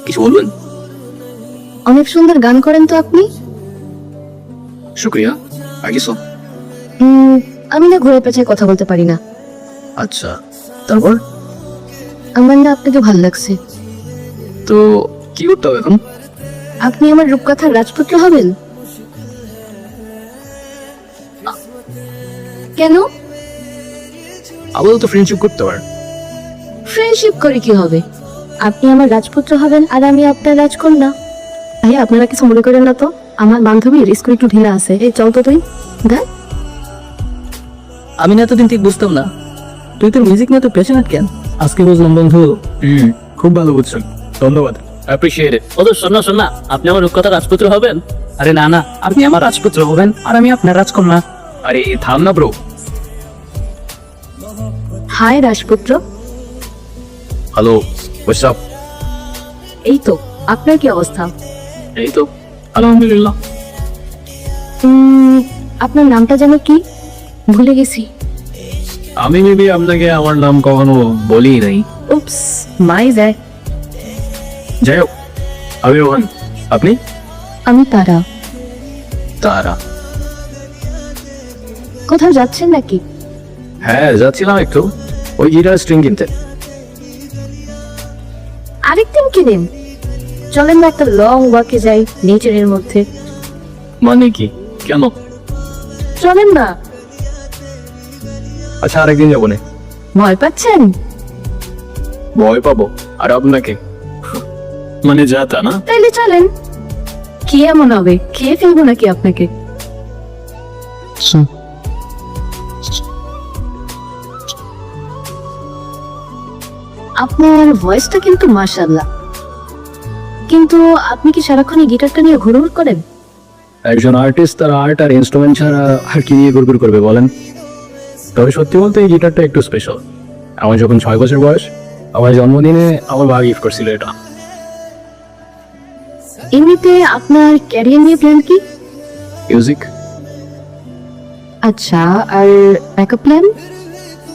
কিছু বলবেন? অনেক সুন্দর গান করেন তো আপনি। শুক্রিয়া। আর কিছু? আমি না ঘুরে পেঁচায় কথা বলতে পারি না। আচ্ছা, তারপর? আমার না আপনাকে ভালো লাগছে। তো কি করতে হবে এখন? আপনি আমার রূপকথার রাজপুত্র হবেন। কেন? আপাতত ফ্রেন্ডশিপ করতে পারেন। ফ্রেন্ডশিপ করে কি হবে? আপনি আমার রাজপুত্র হবেন আর আমি আপনার রাজকন্যা। ভাইয়া আপনারা কিছু মনে করেন না তো, আমার বান্ধবীর স্কুল একটু ঢিলা আছে। এই চল তো তুই গান। আমি না এতদিন ঠিক বুঝতাম না তুই তোর মিউজিক নিয়ে তো প্যাশনেট কেন। আজকে বুঝলাম বন্ধু। খুব ভালো বুঝছেন, ধন্যবাদ, অ্যাপ্রিসিয়েট ইট। ও তো শোন না, আপনি আমার রূপকথা রাজপুত্র হবেন। আরে না না, আপনি আমার রাজপুত্র হবেন আর আমি আপনার রাজকন্যা। আরে থাম না ব্রো। হাই রাজপুত্র। Hello, what's up? এই তো, আপনার কি অবস্থা? এই তো আলহামদুলিল্লাহ। আপনার নামটা যেন কি? ভুলে গেছি। আমি মেবি আপনাকে আমার নাম কখনো বলি নাই। উপস, মাই যায়। যাই হোক, আমি রোহান। আপনি? আমি তারা। তারা? কোথাও যাচ্ছেন নাকি? হ্যাঁ, যাচ্ছিলাম একটু ওই গিটার স্ট্রিং কিনতে। আরেকদিন কিনেন। চলেন না একটা লং ওয়াকে যাই নেচারের মধ্যে। মানে কি? কেন? চলেন না। আচ্ছা, আরেকদিন যাবো না। ভয় পাচ্ছেন? ভয় পাবো আর আপনাকে? মানে যা তা না। তাইলে চলেন। কি এমন হবে, খেয়ে ফেলবো নাকি আপনাকে? আপনার ভয়েসটা কিন্তু মাশাআল্লাহ। কিন্তু আপনি কি সারাক্ষণ এই গিটারটা নিয়ে ঘুরঘুর করেন? একজন আর্টিস্ট তার আর্ট আর ইনস্ট্রুমেন্ট ছাড়া আর কি নিয়ে গুড়গুড় করবে বলেন? তবে সত্যি বলতে এই গিটারটা একটু স্পেশাল। আমার যখন 6 বছর বয়স, আমার জন্মদিনে আমার বাবা গিফট করছিল এটা। এমনিতে আপনার ক্যারিয়ার নিয়ে প্ল্যান কি? মিউজিক। আচ্ছা, আর ব্যাকআপ প্ল্যান?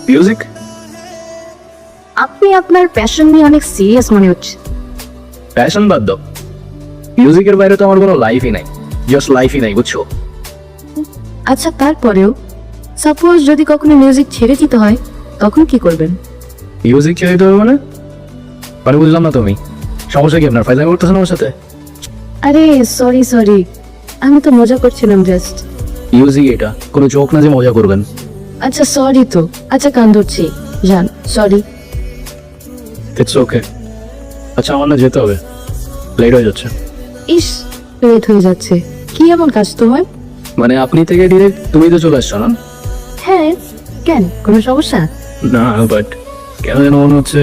মিউজিক? আপনি আপনার প্যাশন নিয়ে অনেক সিরিয়াস মনে হচ্ছে। প্যাশন বাদ দাও, মিউজিকের বাইরে তো আমার কোনো লাইফই নাই। জাস্ট লাইফই নাই, বুঝছো? আচ্ছা, তারপরেও সাপোজ যদি কখনো মিউজিক ছেড়ে দিতে হয়, তখন কি করবেন? মিউজিক ছেড়ে দিতে হবে মানে? মানে বুঝলাম না তুমি। সমস্যা কি আপনার? ফাইজলামি করতেছেন আমার সাথে? আরে সরি, আমি তো মজা করছিলাম জাস্ট। মিউজিক এটা কোনো জোক না যে মজা করবেন। আচ্ছা সরি তো, আচ্ছা কান ধরছি, জান সরি। It's okay. আচ্ছা, আমার না যেতে হবে, লেট হয়ে যাচ্ছে। ইস, লেট হয়ে যাচ্ছে। কি এমন কাজ তোমার? মানে আপনি থেকে ডিরেক্ট তুমি তো চলে আসছো না? হ্যাঁ, কেন, কোনো সমস্যা? না, বাট কেন যেন মনে হচ্ছে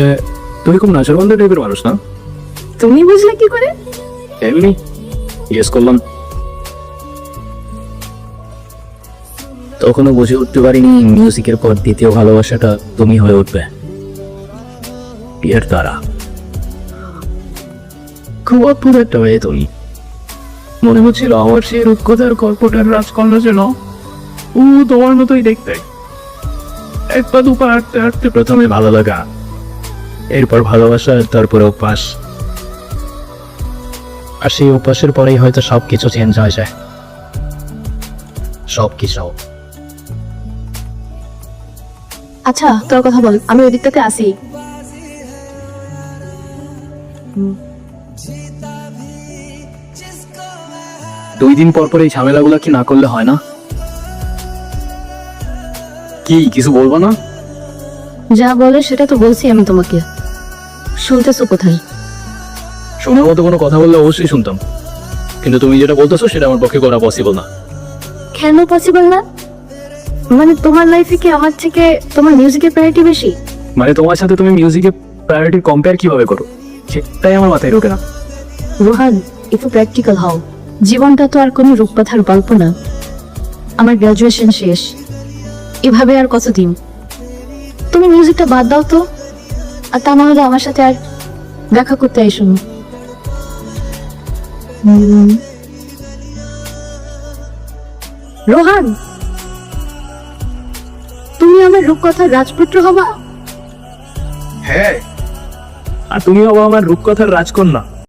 তুমি খুব নাচরবন্ধ টাইপের মানুষ না? তুমি বুঝলে কি করে? এমনি গেস করলাম। তখনও বুঝে উঠতে পারিনি মিউজিকের পর দ্বিতীয় ভালোবাসাটা তুমি হয়ে উঠবে। বিয়ের দ্বারা খুব অদ্ভুত একটা মেয়ে তুমি। মনে হচ্ছিল আমার সেই রূপকথার কল্পটার রাজকন্যা যেন ও তোমার মতোই দেখতে। এক পা দুপা হাঁটতে হাঁটতে প্রথমে ভালো লাগা, এরপর ভালোবাসা, তারপরে অভ্যাস। আর সেই অভ্যাসের পরেই হয়তো সবকিছু চেঞ্জ হয়ে যায়। সবকিছু। আচ্ছা তোর কথা বল, আমি ওই দিকটাতে আসি। দুই দিন পর পর এই ঝামেলাগুলো কি না করলে হয় না? কি কিছু বলবো না? যা বলে সেটা তো বলছি আমি তোমাকে, শুনতেছো কোথায়? শোনার মতো কোনো কথা বললে অবশ্যই শুনতাম, কিন্তু তুমি যেটা বলতেছো সেটা আমার পক্ষে করা পসিবল না। কেন পসিবল না? মানে তোমার লাইফে কি আমার থেকে তোমার মিউজিকের প্রায়োরিটি বেশি? মানে তোমার সাথে তুমি মিউজিকের প্রায়োরিটি কম্পেয়ার কিভাবে করো সেটাই আমার মাথায় ঢোকে না। রোহান, একটু প্র্যাকটিক্যাল হও। জীবনটা তো আর কোনো রূপকথার গল্প না। আমার গ্রাজুয়েশন শেষ, এভাবে আর কতদিন? তুমি মিউজিকটা বাদ দাও তো, আর তা না হলে আমার সাথে আর দেখা করতে এসো না। রোহান, তুমি আমার রূপকথার রাজপুত্র হবা। হ্যাঁ, আর তুমি হবো আমার রূপকথার রাজকন্যা।